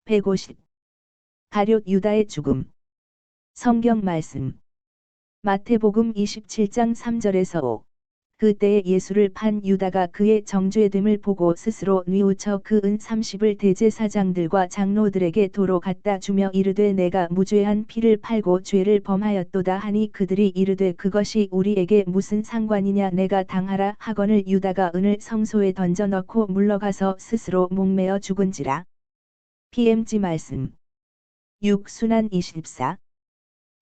150. 가룟 유다의 죽음. 성경 말씀. 마태복음 27장 3절에서 5. 그때에 예수를 판 유다가 그의 정죄됨을 보고 스스로 뉘우쳐 그 은 30을 대제사장들과 장로들에게 도로 갖다 주며 이르되 내가 무죄한 피를 팔고 죄를 범하였도다 하니 그들이 이르되 그것이 우리에게 무슨 상관이냐 내가 당하라 하거늘 유다가 은을 성소에 던져 넣고 물러가서 스스로 목매어 죽은지라. PMG 말씀. 6. 순환 24.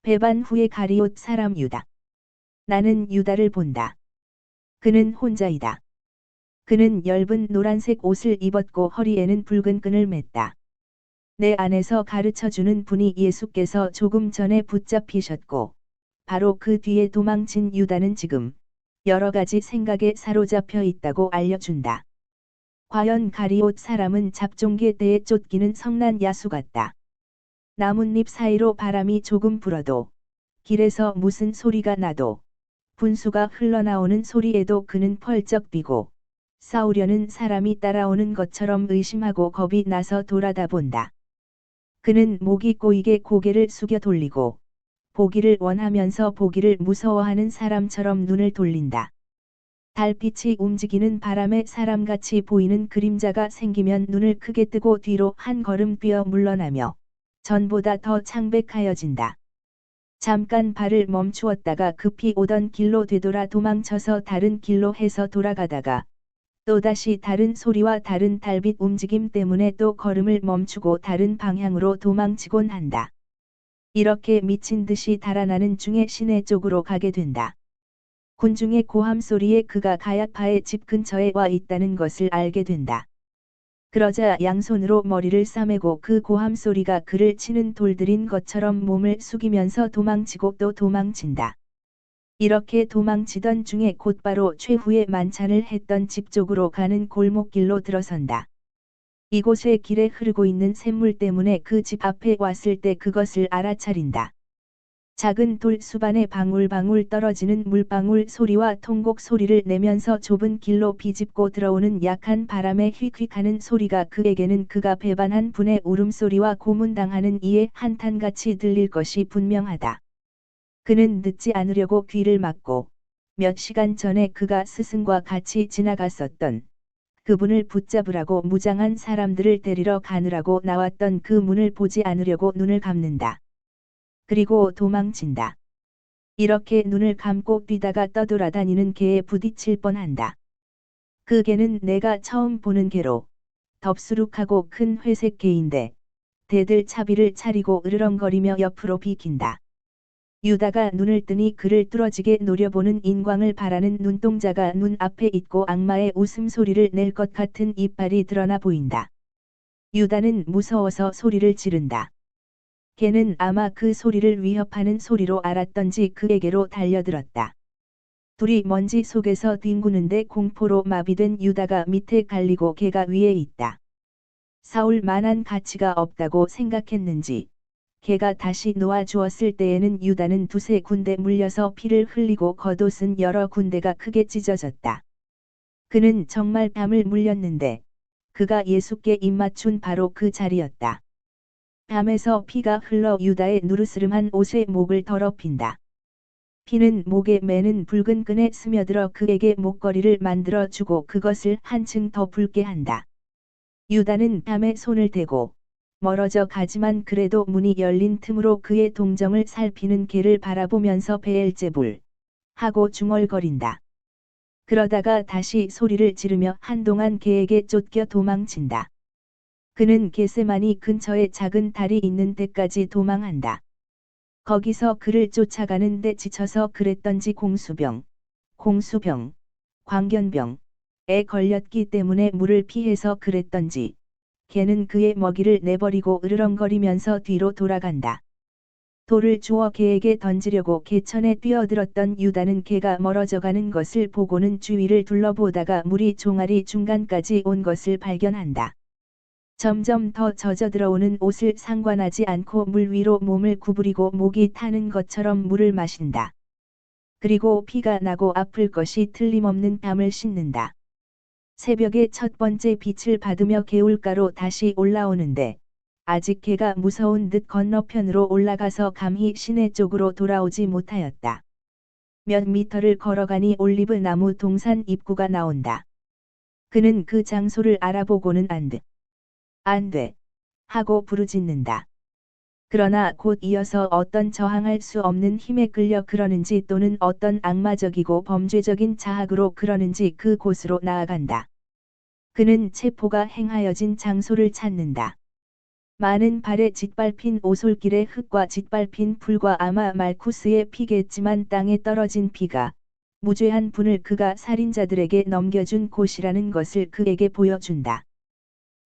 배반 후에 가룟 사람 유다. 나는 유다를 본다. 그는 혼자이다. 그는 엷은 노란색 옷을 입었고 허리에는 붉은 끈을 맸다. 내 안에서 가르쳐주는 분이 예수께서 조금 전에 붙잡히셨고 바로 그 뒤에 도망친 유다는 지금 여러 가지 생각에 사로잡혀 있다고 알려준다. 과연 가룟 사람은 잡종계 때에 쫓기는 성난 야수 같다. 나뭇잎 사이로 바람이 조금 불어도 길에서 무슨 소리가 나도 분수가 흘러나오는 소리에도 그는 펄쩍 뛰고 싸우려는 사람이 따라오는 것처럼 의심하고 겁이 나서 돌아다 본다. 그는 목이 꼬이게 고개를 숙여 돌리고 보기를 원하면서 보기를 무서워하는 사람처럼 눈을 돌린다. 달빛이 움직이는 바람에 사람같이 보이는 그림자가 생기면 눈을 크게 뜨고 뒤로 한 걸음 뛰어 물러나며 전보다 더 창백하여진다. 잠깐 발을 멈추었다가 급히 오던 길로 되돌아 도망쳐서 다른 길로 해서 돌아가다가 또다시 다른 소리와 다른 달빛 움직임 때문에 또 걸음을 멈추고 다른 방향으로 도망치곤 한다. 이렇게 미친 듯이 달아나는 중에 시내 쪽으로 가게 된다. 군중의 고함 소리에 그가 가야파의 집 근처에 와 있다는 것을 알게 된다. 그러자 양손으로 머리를 싸매고 그 고함 소리가 그를 치는 돌들인 것처럼 몸을 숙이면서 도망치고 또 도망친다. 이렇게 도망치던 중에 곧바로 최후의 만찬을 했던 집 쪽으로 가는 골목길로 들어선다. 이곳의 길에 흐르고 있는 샘물 때문에 그 집 앞에 왔을 때 그것을 알아차린다. 작은 돌 수반에 방울방울 떨어지는 물방울 소리와 통곡 소리를 내면서 좁은 길로 비집고 들어오는 약한 바람에 휙휙하는 소리가 그에게는 그가 배반한 분의 울음소리와 고문당하는 이의 한탄같이 들릴 것이 분명하다. 그는 늦지 않으려고 귀를 막고 몇 시간 전에 그가 스승과 같이 지나갔었던 그분을 붙잡으라고 무장한 사람들을 데리러 가느라고 나왔던 그 문을 보지 않으려고 눈을 감는다. 그리고 도망친다. 이렇게 눈을 감고 뛰다가 떠돌아다니는 개에 부딪힐 뻔한다. 그 개는 내가 처음 보는 개로 덥수룩하고 큰 회색 개인데 대들 차비를 차리고 으르렁거리며 옆으로 비킨다. 유다가 눈을 뜨니 그를 뚫어지게 노려보는 인광을 바라는 눈동자가 눈 앞에 있고 악마의 웃음소리를 낼 것 같은 이빨이 드러나 보인다. 유다는 무서워서 소리를 지른다. 개는 아마 그 소리를 위협하는 소리로 알았던지 그에게로 달려들었다. 둘이 먼지 속에서 뒹구는데 공포로 마비된 유다가 밑에 갈리고 개가 위에 있다. 싸울 만한 가치가 없다고 생각했는지 개가 다시 놓아주었을 때에는 유다는 두세 군데 물려서 피를 흘리고 겉옷은 여러 군데가 크게 찢어졌다. 그는 정말 뺨을 물렸는데 그가 예수께 입맞춘 바로 그 자리였다. 뺨에서 피가 흘러 유다의 누르스름한 옷에 목을 더럽힌다. 피는 목에 매는 붉은 끈에 스며들어 그에게 목걸이를 만들어 주고 그것을 한층 더 붉게 한다. 유다는 뺨에 손을 대고 멀어져 가지만 그래도 문이 열린 틈으로 그의 동정을 살피는 개를 바라보면서 베엘제불 하고 중얼거린다. 그러다가 다시 소리를 지르며 한동안 개에게 쫓겨 도망친다. 그는 겟세마니 근처에 작은 달이 있는 데까지 도망한다. 거기서 그를 쫓아가는데 지쳐서 그랬던지 공수병, 광견병에 걸렸기 때문에 물을 피해서 그랬던지 개는 그의 먹이를 내버리고 으르렁거리면서 뒤로 돌아간다. 돌을 주워 개에게 던지려고 개천에 뛰어들었던 유다는 개가 멀어져가는 것을 보고는 주위를 둘러보다가 물이 종아리 중간까지 온 것을 발견한다. 점점 더 젖어들어오는 옷을 상관하지 않고 물 위로 몸을 구부리고 목이 타는 것처럼 물을 마신다. 그리고 피가 나고 아플 것이 틀림없는 뺨을 씻는다. 새벽의 첫 번째 빛을 받으며 개울가로 다시 올라오는데 아직 개가 무서운 듯 건너편으로 올라가서 감히 시내 쪽으로 돌아오지 못하였다. 몇 미터를 걸어가니 올리브 나무 동산 입구가 나온다. 그는 그 장소를 알아보고는 안 돼, 하고 부르짖는다. 그러나 곧 이어서 어떤 저항할 수 없는 힘에 끌려 그러는지 또는 어떤 악마적이고 범죄적인 자학으로 그러는지 그 곳으로 나아간다. 그는 체포가 행하여진 장소를 찾는다. 많은 발에 짓밟힌 오솔길의 흙과 짓밟힌 풀과 아마 말쿠스의 피겠지만 땅에 떨어진 피가 무죄한 분을 그가 살인자들에게 넘겨준 곳이라는 것을 그에게 보여준다.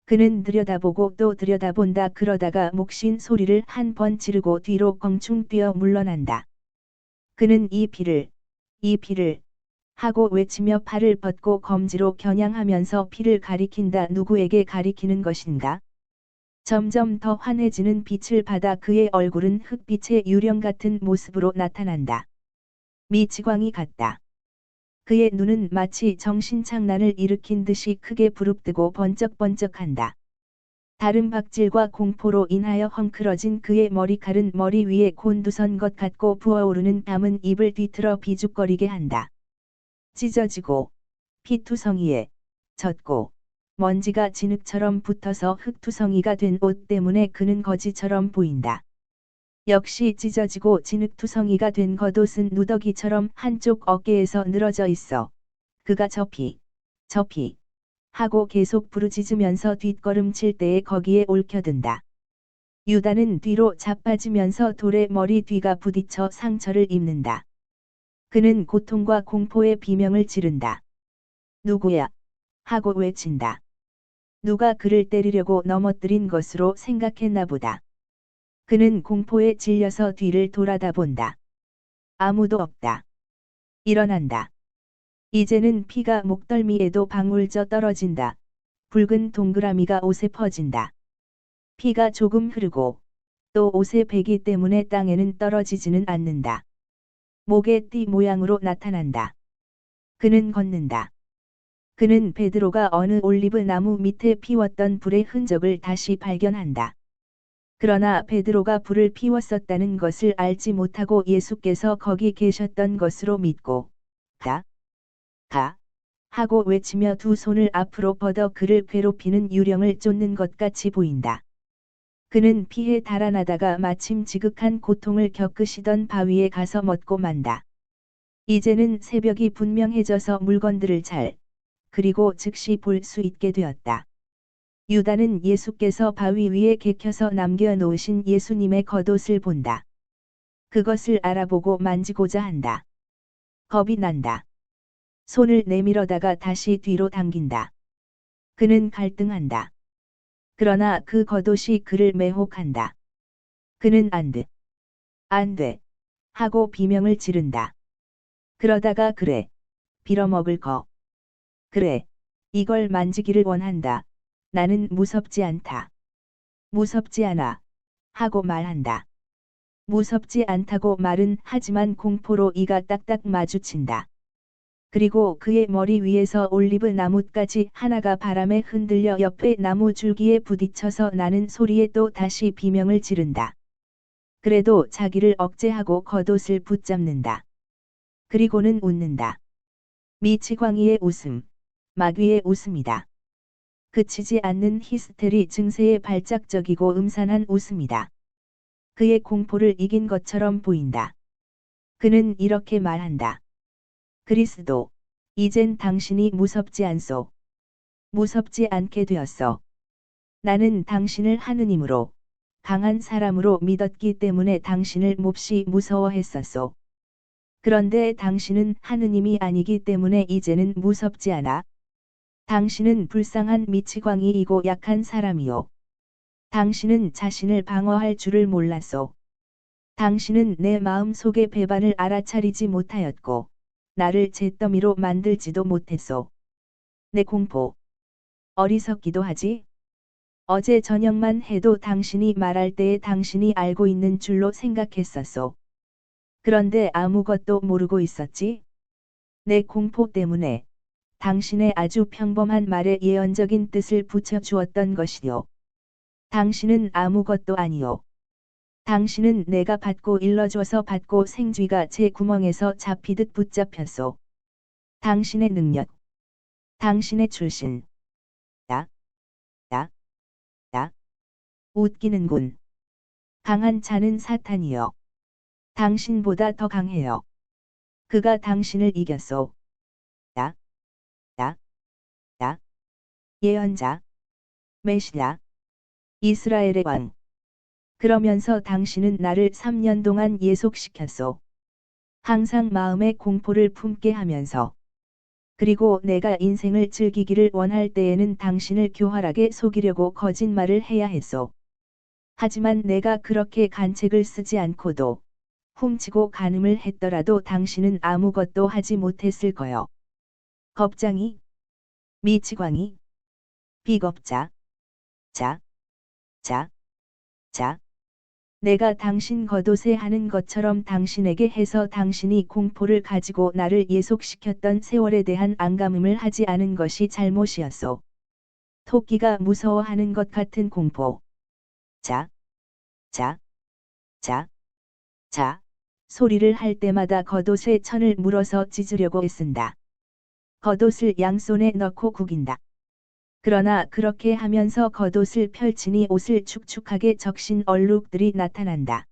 그는 들여다보고 또 들여다본다. 그러다가 목신 소리를 한 번 지르고 뒤로 껑충 뛰어 물러난다. 그는 이 피를 하고 외치며 팔을 뻗고 검지로 겨냥하면서 피를 가리킨다. 누구에게 가리키는 것인가? 점점 더 환해지는 빛을 받아 그의 얼굴은 흑빛의 유령 같은 모습으로 나타난다. 미치광이 같다. 그의 눈은 마치 정신착란을 일으킨 듯이 크게 부릅뜨고 번쩍번쩍한다. 다름박질과 공포로 인하여 헝클어진 그의 머리칼은 머리 위에 곤두선 것 같고 부어오르는 담은 입을 뒤틀어 비죽거리게 한다. 찢어지고 피투성이에 젖고 먼지가 진흙처럼 붙어서 흙투성이가 된 옷 때문에 그는 거지처럼 보인다. 역시 찢어지고 진흙투성이가 된 겉옷은 누더기처럼 한쪽 어깨에서 늘어져 있어. 그가 저 피 하고 계속 부르짖으면서 뒷걸음칠 때에 거기에 옳혀든다. 유다는 뒤로 자빠지면서 돌에 머리 뒤가 부딪혀 상처를 입는다. 그는 고통과 공포의 비명을 지른다. 누구야? 하고 외친다. 누가 그를 때리려고 넘어뜨린 것으로 생각했나 보다. 그는 공포에 질려서 뒤를 돌아다 본다. 아무도 없다. 일어난다. 이제는 피가 목덜미에도 방울져 떨어진다. 붉은 동그라미가 옷에 퍼진다. 피가 조금 흐르고 또 옷의 배기 때문에 땅에는 떨어지지는 않는다. 목에 띠 모양으로 나타난다. 그는 걷는다. 그는 베드로가 어느 올리브 나무 밑에 피웠던 불의 흔적을 다시 발견한다. 그러나 베드로가 불을 피웠었다는 것을 알지 못하고 예수께서 거기 계셨던 것으로 믿고 가 하고 외치며 두 손을 앞으로 뻗어 그를 괴롭히는 유령을 쫓는 것 같이 보인다. 그는 피해 달아나다가 마침 지극한 고통을 겪으시던 바위에 가서 멎고 만다. 이제는 새벽이 분명해져서 물건들을 그리고 즉시 볼 수 있게 되었다. 유다는 예수께서 바위 위에 개켜서 남겨놓으신 예수님의 겉옷을 본다. 그것을 알아보고 만지고자 한다. 겁이 난다. 손을 내밀어다가 다시 뒤로 당긴다. 그는 갈등한다. 그러나 그 겉옷이 그를 매혹한다. 그는 안 돼, 하고 비명을 지른다. 그러다가 그래, 빌어먹을 거. 그래, 이걸 만지기를 원한다. 나는 무섭지 않다. 무섭지 않아. 하고 말한다. 무섭지 않다고 말은 하지만 공포로 이가 딱딱 마주친다. 그리고 그의 머리 위에서 올리브 나뭇가지 하나가 바람에 흔들려 옆에 나무 줄기에 부딪혀서 나는 소리에 또 다시 비명을 지른다. 그래도 자기를 억제하고 겉옷을 붙잡는다. 그리고는 웃는다. 미치광이의 웃음, 마귀의 웃음이다. 그치지 않는 히스테리 증세의 발작적이고 음산한 웃음이다. 그의 공포를 이긴 것처럼 보인다. 그는 이렇게 말한다. 그리스도, 이젠 당신이 무섭지 않소. 무섭지 않게 되었어. 나는 당신을 하느님으로, 강한 사람으로 믿었기 때문에 당신을 몹시 무서워했었소. 그런데 당신은 하느님이 아니기 때문에 이제는 무섭지 않아. 당신은 불쌍한 미치광이이고 약한 사람이요. 당신은 자신을 방어할 줄을 몰랐소. 당신은 내 마음 속의 배반을 알아차리지 못하였고, 나를 잿더미로 만들지도 못했소. 내 공포. 어리석기도 하지? 어제 저녁만 해도 당신이 말할 때에 당신이 알고 있는 줄로 생각했었소. 그런데 아무것도 모르고 있었지? 내 공포 때문에 당신의 아주 평범한 말에 예언적인 뜻을 붙여주었던 것이요. 당신은 아무것도 아니요. 당신은 내가 받고 일러줘서 받고 생쥐가 제 구멍에서 잡히듯 붙잡혔소. 당신의 능력, 당신의 출신. 야, 야, 야. 웃기는군. 강한 자는 사탄이요. 당신보다 더 강해요. 그가 당신을 이겼소. 야, 야, 야. 예언자, 메시아, 이스라엘의 왕. 그러면서 당신은 나를 3년 동안 예속시켰소. 항상 마음에 공포를 품게 하면서. 그리고 내가 인생을 즐기기를 원할 때에는 당신을 교활하게 속이려고 거짓말을 해야 했소. 하지만 내가 그렇게 간책을 쓰지 않고도 훔치고 간음을 했더라도 당신은 아무것도 하지 못했을 거요. 겁쟁이, 미치광이, 비겁자, 자, 자, 자. 내가 당신 겉옷에 하는 것처럼 당신에게 해서 당신이 공포를 가지고 나를 예속시켰던 세월에 대한 앙감음을 하지 않은 것이 잘못이었소. 토끼가 무서워하는 것 같은 공포. 자, 자, 자, 자. 소리를 할 때마다 겉옷에 천을 물어서 찢으려고 애쓴다. 겉옷을 양손에 넣고 구긴다. 그러나 그렇게 하면서 겉옷을 펼치니 옷을 축축하게 적신 얼룩들이 나타난다.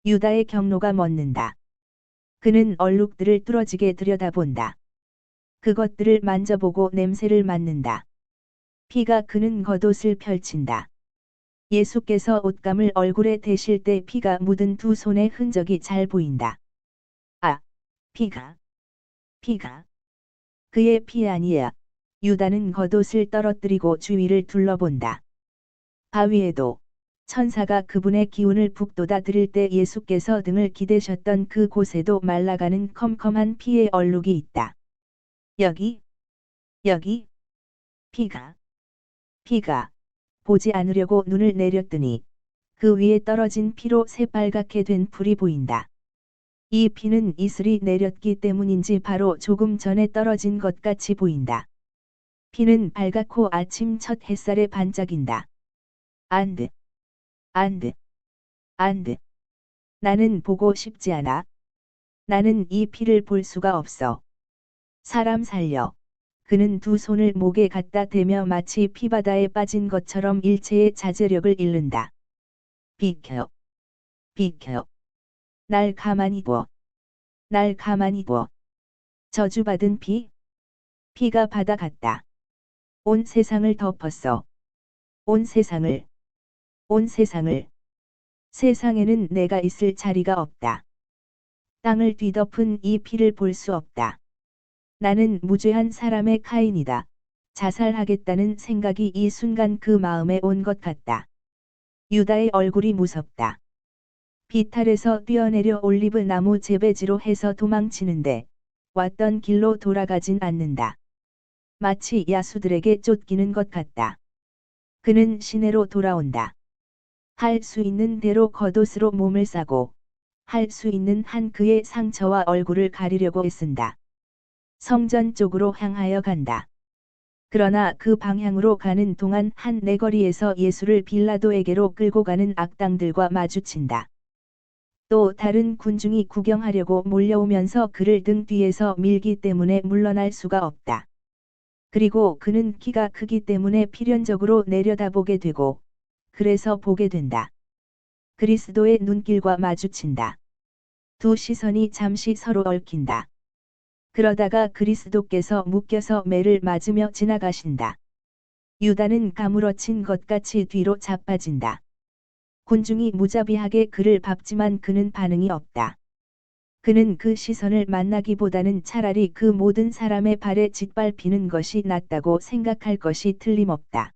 유다의 경로가 멎는다. 그는 얼룩들을 뚫어지게 들여다본다. 그것들을 만져보고 냄새를 맡는다. 피가 그는 겉옷을 펼친다. 예수께서 옷감을 얼굴에 대실 때 피가 묻은 두 손의 흔적이 잘 보인다. 아, 피가. 그의 피 아니야. 유다는 겉옷을 떨어뜨리고 주위를 둘러본다. 바위에도 천사가 그분의 기운을 북돋아 드릴 때 예수께서 등을 기대셨던 그 곳에도 말라가는 컴컴한 피의 얼룩이 있다. 여기, 피가. 보지 않으려고 눈을 내렸더니 그 위에 떨어진 피로 새빨갛게 된 풀이 보인다. 이 피는 이슬이 내렸기 때문인지 바로 조금 전에 떨어진 것 같이 보인다. 피는 발갛고 아침 첫 햇살에 반짝인다. 안 돼. 나는 보고 싶지 않아. 나는 이 피를 볼 수가 없어. 사람 살려. 그는 두 손을 목에 갖다 대며 마치 피바다에 빠진 것처럼 일체의 자제력을 잃는다. 비켜. 날 가만히 둬. 저주받은 피가 바다 같다. 온 세상을 덮었어. 온 세상을. 세상에는 내가 있을 자리가 없다. 땅을 뒤덮은 이 피를 볼 수 없다. 나는 무죄한 사람의 카인이다. 자살하겠다는 생각이 이 순간 그 마음에 온 것 같다. 유다의 얼굴이 무섭다. 비탈에서 뛰어내려 올리브 나무 재배지로 해서 도망치는데 왔던 길로 돌아가진 않는다. 마치 야수들에게 쫓기는 것 같다. 그는 시내로 돌아온다. 할 수 있는 대로 겉옷으로 몸을 싸고 할 수 있는 한 그의 상처와 얼굴을 가리려고 애쓴다. 성전 쪽으로 향하여 간다. 그러나 그 방향으로 가는 동안 한 내거리에서 예수를 빌라도에게로 끌고 가는 악당들과 마주친다. 또 다른 군중이 구경하려고 몰려오면서 그를 등 뒤에서 밀기 때문에 물러날 수가 없다. 그리고 그는 키가 크기 때문에 필연적으로 내려다보게 되고, 그래서 보게 된다. 그리스도의 눈길과 마주친다. 두 시선이 잠시 서로 얽힌다. 그러다가 그리스도께서 묶여서 매를 맞으며 지나가신다. 유다는 가물어친 것 같이 뒤로 자빠진다. 군중이 무자비하게 그를 밟지만 그는 반응이 없다. 그는 그 시선을 만나기보다는 차라리 그 모든 사람의 발에 짓밟히는 것이 낫다고 생각할 것이 틀림없다.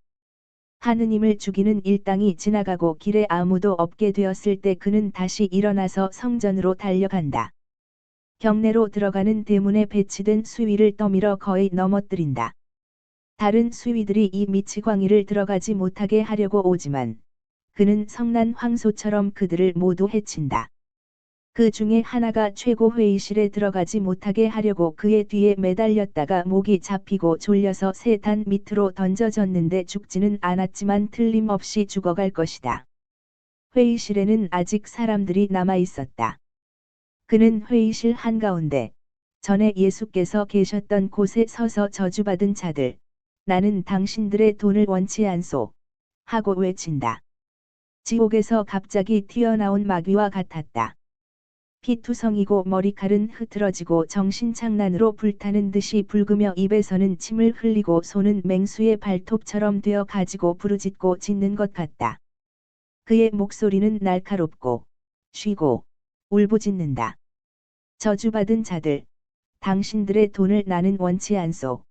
하느님을 죽이는 일당이 지나가고 길에 아무도 없게 되었을 때 그는 다시 일어나서 성전으로 달려간다. 경내로 들어가는 대문에 배치된 수위를 떠밀어 거의 넘어뜨린다. 다른 수위들이 이 미치광이를 들어가지 못하게 하려고 오지만 그는 성난 황소처럼 그들을 모두 해친다. 그 중에 하나가 최고 회의실에 들어가지 못하게 하려고 그의 뒤에 매달렸다가 목이 잡히고 졸려서 세단 밑으로 던져졌는데 죽지는 않았지만 틀림없이 죽어갈 것이다. 회의실에는 아직 사람들이 남아 있었다. 그는 회의실 한가운데 전에 예수께서 계셨던 곳에 서서 저주받은 자들, 나는 당신들의 돈을 원치 않소, 하고 외친다. 지옥에서 갑자기 튀어나온 마귀와 같았다. 피투성이고 머리칼은 흐트러지고 정신장난으로 불타는 듯이 붉으며 입에서는 침을 흘리고 손은 맹수의 발톱처럼 되어 가지고 부르짖고 짖는 것 같다. 그의 목소리는 날카롭고 쉬고 울부짖는다. 저주받은 자들, 당신들의 돈을 나는 원치 않소.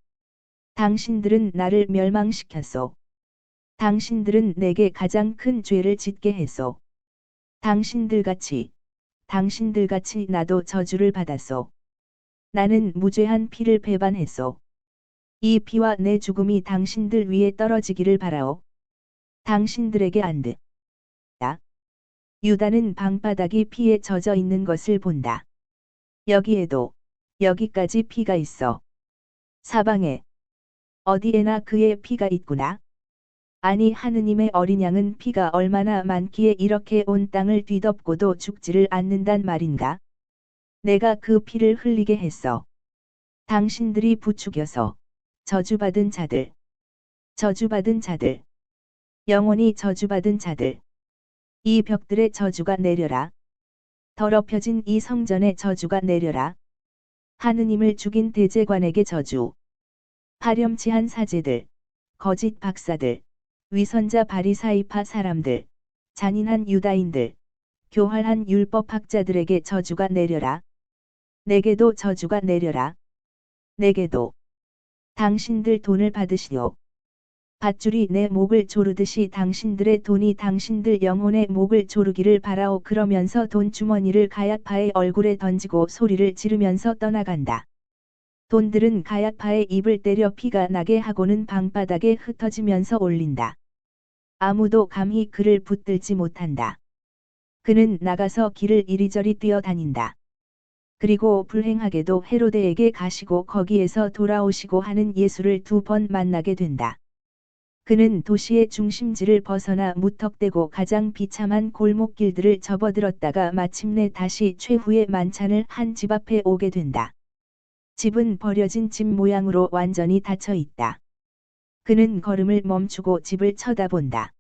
당신들은 나를 멸망시켰소. 당신들은 내게 가장 큰 죄를 짓게 했소. 당신들같이 나도 저주를 받았소. 나는 무죄한 피를 배반했소. 이 피와 내 죽음이 당신들 위에 떨어지기를 바라오. 당신들에게 안 듯다. 유다는 방바닥이 피에 젖어 있는 것을 본다. 여기에도, 여기까지 피가 있어. 사방에, 어디에나 그의 피가 있구나. 아니 하느님의 어린 양은 피가 얼마나 많기에 이렇게 온 땅을 뒤덮고도 죽지를 않는단 말인가? 내가 그 피를 흘리게 했어. 당신들이 부추겨서 저주받은 자들, 저주받은 자들, 영원히 저주받은 자들. 이 벽들의 저주가 내려라. 더럽혀진 이 성전의 저주가 내려라. 하느님을 죽인 대제관에게 저주. 파렴치한 사제들, 거짓 박사들, 위선자 바리사이파 사람들, 잔인한 유다인들, 교활한 율법학자들에게 저주가 내려라. 내게도 저주가 내려라. 내게도. 당신들 돈을 받으시오. 밧줄이 내 목을 조르듯이 당신들의 돈이 당신들 영혼의 목을 조르기를 바라오. 그러면서 돈 주머니를 가야파의 얼굴에 던지고 소리를 지르면서 떠나간다. 돈들은 가야파의 입을 때려 피가 나게 하고는 방바닥에 흩어지면서 올린다. 아무도 감히 그를 붙들지 못한다. 그는 나가서 길을 이리저리 뛰어다닌다. 그리고 불행하게도 헤로데에게 가시고 거기에서 돌아오시고 하는 예수를 2번 만나게 된다. 그는 도시의 중심지를 벗어나 무턱대고 가장 비참한 골목길들을 접어들었다가 마침내 다시 최후의 만찬을 한 집 앞에 오게 된다. 집은 버려진 집 모양으로 완전히 닫혀 있다. 그는 걸음을 멈추고 집을 쳐다본다.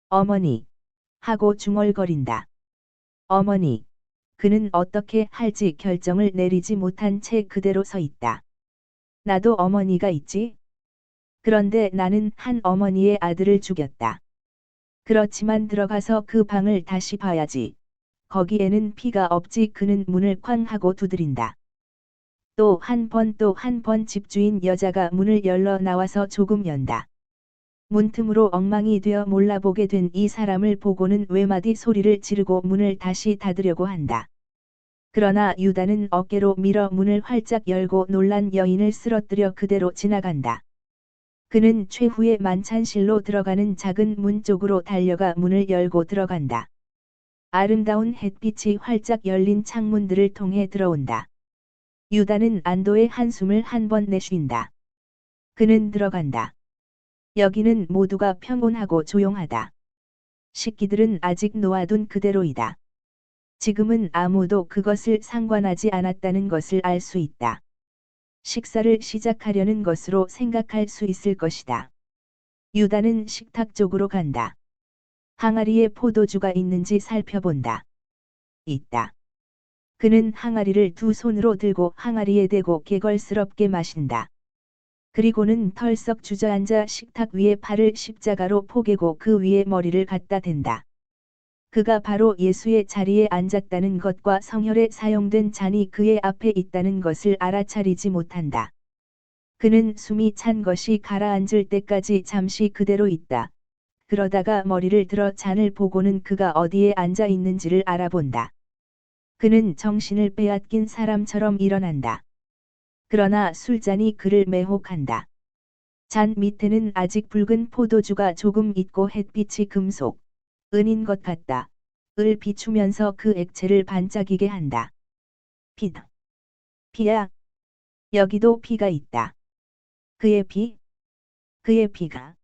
어머니, 하고 중얼거린다. 어머니, 그는 어떻게 할지 결정을 내리지 못한 채 그대로 서 있다. 나도 어머니가 있지? 그런데 나는 한 어머니의 아들을 죽였다. 그렇지만 들어가서 그 방을 다시 봐야지. 거기에는 피가 없지. 그는 문을 쾅 하고 두드린다. 또 한 번 집주인 여자가 문을 열러 나와서 조금 연다. 문틈으로 엉망이 되어 몰라보게 된 이 사람을 보고는 외마디 소리를 지르고 문을 다시 닫으려고 한다. 그러나 유다는 어깨로 밀어 문을 활짝 열고 놀란 여인을 쓰러뜨려 그대로 지나간다. 그는 최후의 만찬실로 들어가는 작은 문 쪽으로 달려가 문을 열고 들어간다. 아름다운 햇빛이 활짝 열린 창문들을 통해 들어온다. 유다는 안도의 한숨을 한 번 내쉰다. 그는 들어간다. 여기는 모두가 평온하고 조용하다. 식기들은 아직 놓아둔 그대로이다. 지금은 아무도 그것을 상관하지 않았다는 것을 알 수 있다. 식사를 시작하려는 것으로 생각할 수 있을 것이다. 유다는 식탁 쪽으로 간다. 항아리에 포도주가 있는지 살펴본다. 있다. 그는 항아리를 두 손으로 들고 항아리에 대고 개걸스럽게 마신다. 그리고는 털썩 주저앉아 식탁 위에 팔을 십자가로 포개고 그 위에 머리를 갖다 댄다. 그가 바로 예수의 자리에 앉았다는 것과 성혈에 사용된 잔이 그의 앞에 있다는 것을 알아차리지 못한다. 그는 숨이 찬 것이 가라앉을 때까지 잠시 그대로 있다. 그러다가 머리를 들어 잔을 보고는 그가 어디에 앉아 있는지를 알아본다. 그는 정신을 빼앗긴 사람처럼 일어난다. 그러나 술잔이 그를 매혹한다. 잔 밑에는 아직 붉은 포도주가 조금 있고 햇빛이 금속, 은인 것 같다. 을 비추면서 그 액체를 반짝이게 한다. 피다. 피야. 여기도 피가 있다. 그의 피. 그의 피가.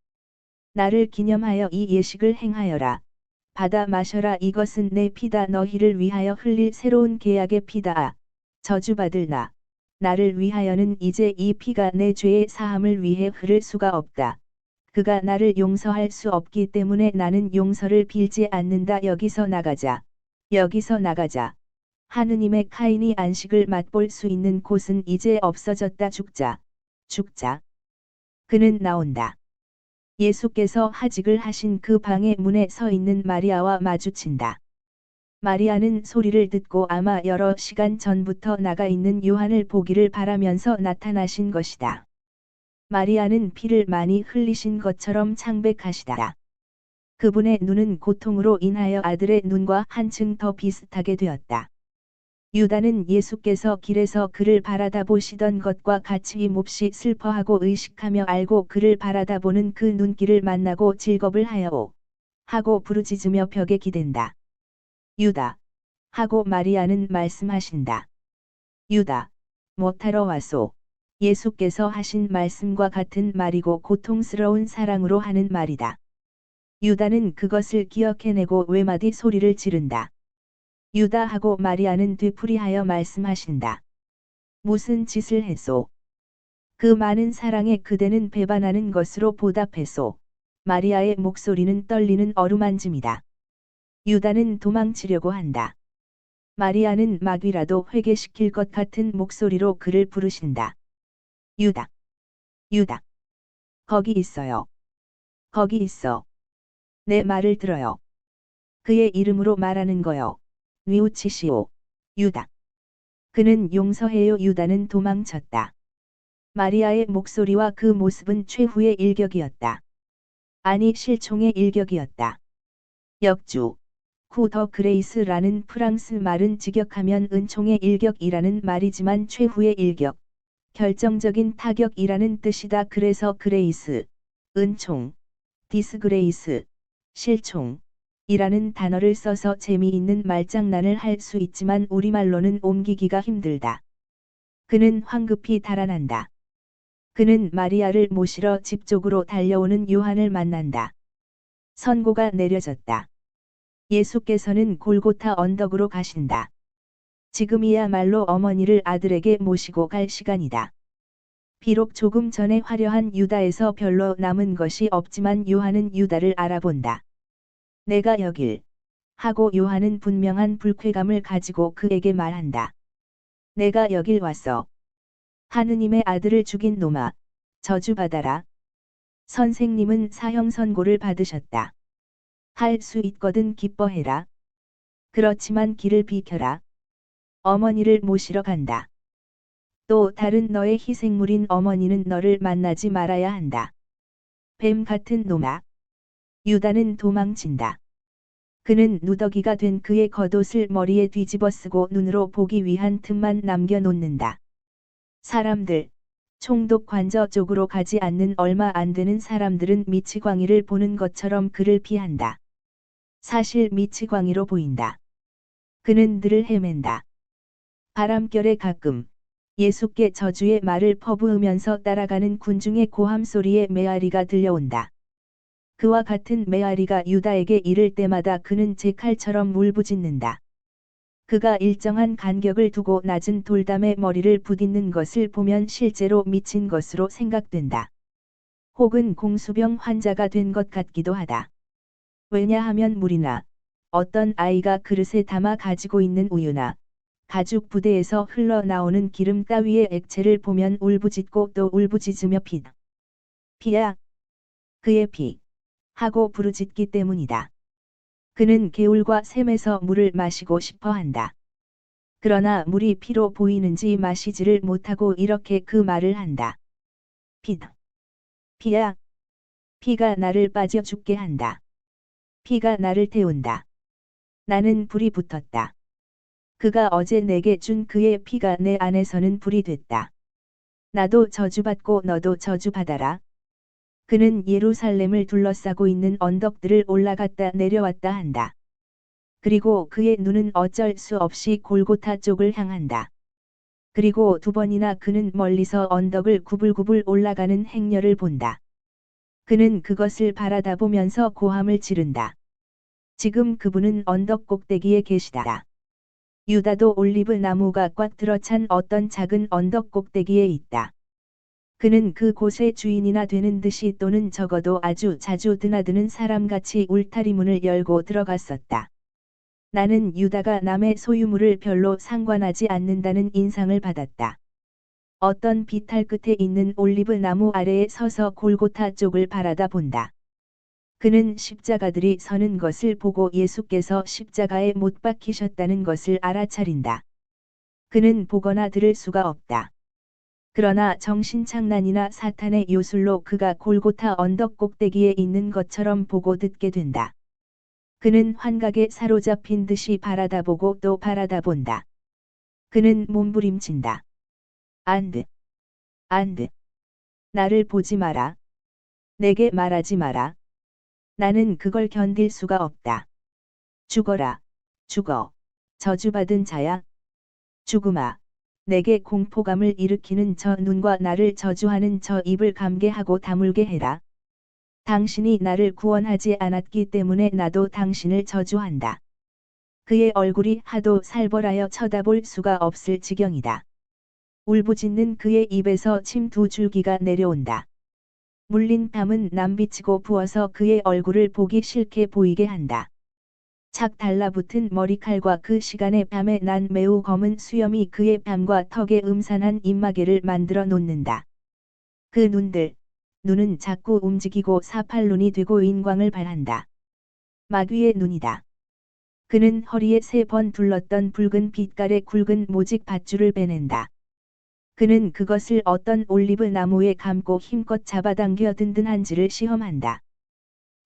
나를 기념하여 이 예식을 행하여라. 받아 마셔라. 이것은 내 피다. 너희를 위하여 흘릴 새로운 계약의 피다. 저주받을 나. 나를 위하여는 이제 이 피가 내 죄의 사함을 위해 흐를 수가 없다. 그가 나를 용서할 수 없기 때문에 나는 용서를 빌지 않는다. 여기서 나가자. 여기서 나가자. 하느님의 카인이 안식을 맛볼 수 있는 곳은 이제 없어졌다. 죽자. 죽자. 그는 나온다. 예수께서 하직을 하신 그 방의 문에 서 있는 마리아와 마주친다. 마리아는 소리를 듣고 아마 여러 시간 전부터 나가 있는 요한을 보기를 바라면서 나타나신 것이다. 마리아는 피를 많이 흘리신 것처럼 창백하시다. 그분의 눈은 고통으로 인하여 아들의 눈과 한층 더 비슷하게 되었다. 유다는 예수께서 길에서 그를 바라다 보시던 것과 같이 몹시 슬퍼하고 의식하며 알고 그를 바라다 보는 그 눈길을 만나고 즐겁을 하여오. 하고 부르짖으며 벽에 기댄다. 유다. 하고 마리아는 말씀하신다. 유다. 못하러 왔소. 예수께서 하신 말씀과 같은 말이고 고통스러운 사랑으로 하는 말이다. 유다는 그것을 기억해내고 외마디 소리를 지른다. 유다하고 마리아는 되풀이하여 말씀하신다. 무슨 짓을 했소? 그 많은 사랑에 그대는 배반하는 것으로 보답했소. 마리아의 목소리는 떨리는 어루만짐이다. 유다는 도망치려고 한다. 마리아는 마귀라도 회개시킬 것 같은 목소리로 그를 부르신다. 유다. 유다. 거기 있어요. 거기 있어. 내 말을 들어요. 그의 이름으로 말하는 거요. 뉘우치시오. 유다. 그는 용서해요. 유다는 도망쳤다. 마리아의 목소리와 그 모습은 최후의 일격이었다. 아니 실종의 일격이었다. 역주. 쿠 더 그레이스라는 프랑스 말은 직역하면 은총의 일격이라는 말이지만 최후의 일격, 결정적인 타격이라는 뜻이다. 그래서 그레이스, 은총, 디스그레이스, 실총, 이라는 단어를 써서 재미있는 말장난을 할 수 있지만 우리말로는 옮기기가 힘들다. 그는 황급히 달아난다. 그는 마리아를 모시러 집 쪽으로 달려오는 요한을 만난다. 선고가 내려졌다. 예수께서는 골고타 언덕으로 가신다. 지금이야말로 어머니를 아들에게 모시고 갈 시간이다. 비록 조금 전에 화려한 유다에서 별로 남은 것이 없지만 요한은 유다를 알아본다. 내가 여길. 하고 요한은 분명한 불쾌감을 가지고 그에게 말한다. 내가 여길 왔어. 하느님의 아들을 죽인 놈아. 저주받아라. 선생님은 사형 선고를 받으셨다. 할 수 있거든 기뻐해라. 그렇지만 길을 비켜라. 어머니를 모시러 간다. 또 다른 너의 희생물인 어머니는 너를 만나지 말아야 한다. 뱀 같은 놈아. 유다는 도망친다. 그는 누더기가 된 그의 겉옷을 머리에 뒤집어 쓰고 눈으로 보기 위한 틈만 남겨놓는다. 사람들, 총독 관저 쪽으로 가지 않는 얼마 안 되는 사람들은 미치광이를 보는 것처럼 그를 피한다. 사실 미치광이로 보인다. 그는 들을 헤맨다. 바람결에 가끔 예수께 저주의 말을 퍼부으면서 따라가는 군중의 고함 소리에 메아리가 들려온다. 그와 같은 메아리가 유다에게 이를 때마다 그는 제 칼처럼 울부짖는다. 그가 일정한 간격을 두고 낮은 돌담에 머리를 부딛는 것을 보면 실제로 미친 것으로 생각된다. 혹은 공수병 환자가 된 것 같기도 하다. 왜냐하면 물이나 어떤 아이가 그릇에 담아 가지고 있는 우유나 가죽 부대에서 흘러나오는 기름 따위의 액체를 보면 울부짖고 또 울부짖으며 피야. 그의 피. 하고 부르짖기 때문이다. 그는 개울과 샘에서 물을 마시고 싶어 한다. 그러나 물이 피로 보이는지 마시지를 못하고 이렇게 그 말을 한다. 피다. 피야. 피가 나를 빠져 죽게 한다. 피가 나를 태운다. 나는 불이 붙었다. 그가 어제 내게 준 그의 피가 내 안에서는 불이 됐다. 나도 저주받고 너도 저주받아라. 그는 예루살렘을 둘러싸고 있는 언덕들을 올라갔다 내려왔다 한다. 그리고 그의 눈은 어쩔 수 없이 골고타 쪽을 향한다. 그리고 두 번이나 그는 멀리서 언덕을 구불구불 올라가는 행렬을 본다. 그는 그것을 바라다보면서 고함을 지른다. 지금 그분은 언덕 꼭대기에 계시다. 유다도 올리브 나무가 꽉 들어찬 어떤 작은 언덕 꼭대기에 있다. 그는 그곳의 주인이나 되는 듯이 또는 적어도 아주 자주 드나드는 사람같이 울타리 문을 열고 들어갔었다. 나는 유다가 남의 소유물을 별로 상관하지 않는다는 인상을 받았다. 어떤 비탈 끝에 있는 올리브 나무 아래에 서서 골고타 쪽을 바라다 본다. 그는 십자가들이 서는 것을 보고 예수께서 십자가에 못 박히셨다는 것을 알아차린다. 그는 보거나 들을 수가 없다. 그러나 정신착란이나 사탄의 요술로 그가 골고타 언덕 꼭대기에 있는 것처럼 보고 듣게 된다. 그는 환각에 사로잡힌 듯이 바라다보고 또 바라다본다. 그는 몸부림친다. 안 돼. 안 돼. 나를 보지 마라. 내게 말하지 마라. 나는 그걸 견딜 수가 없다. 죽어라. 죽어. 저주받은 자야. 죽음아. 내게 공포감을 일으키는 저 눈과 나를 저주하는 저 입을 감게 하고 다물게 해라. 당신이 나를 구원하지 않았기 때문에 나도 당신을 저주한다. 그의 얼굴이 하도 살벌하여 쳐다볼 수가 없을 지경이다. 울부짖는 그의 입에서 침 두 줄기가 내려온다. 물린 땀은 남비치고 부어서 그의 얼굴을 보기 싫게 보이게 한다. 착 달라붙은 머리칼과 그 시간의 밤에 난 매우 검은 수염이 그의 뺨과 턱에 음산한 입마개를 만들어 놓는다. 그 눈은 자꾸 움직이고 사팔눈이 되고 인광을 발한다. 마귀의 눈이다. 그는 허리에 3번 둘렀던 붉은 빛깔의 굵은 모직 밧줄을 빼낸다. 그는 그것을 어떤 올리브 나무에 감고 힘껏 잡아당겨 든든한지를 시험한다.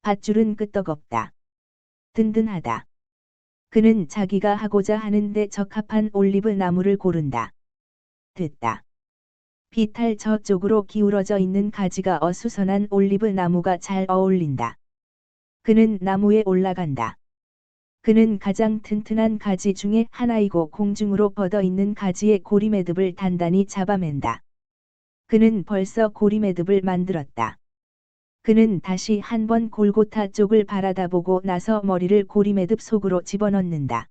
밧줄은 끄떡없다. 든든하다. 그는 자기가 하고자 하는데 적합한 올리브 나무를 고른다. 됐다. 비탈 저쪽으로 기울어져 있는 가지가 어수선한 올리브 나무가 잘 어울린다. 그는 나무에 올라간다. 그는 가장 튼튼한 가지 중에 하나이고 공중으로 뻗어 있는 가지의 고리매듭을 단단히 잡아맨다. 그는 벌써 고리매듭을 만들었다. 그는 다시 한번 골고타 쪽을 바라다보고 나서 머리를 고리매듭 속으로 집어넣는다.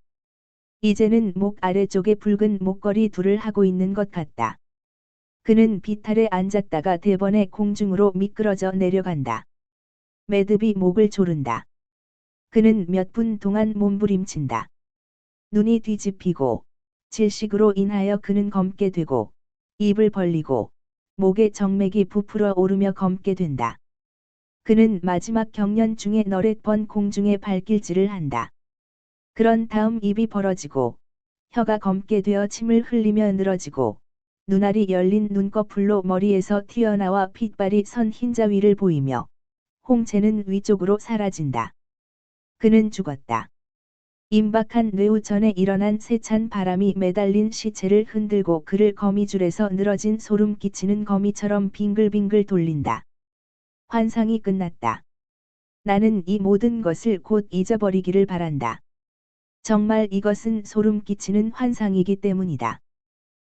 이제는 목 아래쪽에 붉은 목걸이 둘을 하고 있는 것 같다. 그는 비탈에 앉았다가 대번에 공중으로 미끄러져 내려간다. 매듭이 목을 조른다. 그는 몇 분 동안 몸부림친다. 눈이 뒤집히고 질식으로 인하여 그는 검게 되고 입을 벌리고 목의 정맥이 부풀어 오르며 검게 된다. 그는 마지막 경련 중에 너댓 번 공중에 발길질을 한다. 그런 다음 입이 벌어지고 혀가 검게 되어 침을 흘리며 늘어지고 눈알이 열린 눈꺼풀로 머리에서 튀어나와 핏발이 선 흰자 위를 보이며 홍채는 위쪽으로 사라진다. 그는 죽었다. 임박한 뇌우전에 일어난 세찬 바람이 매달린 시체를 흔들고 그를 거미줄에서 늘어진 소름 끼치는 거미처럼 빙글빙글 돌린다. 환상이 끝났다. 나는 이 모든 것을 곧 잊어버리기를 바란다. 정말 이것은 소름 끼치는 환상이기 때문이다.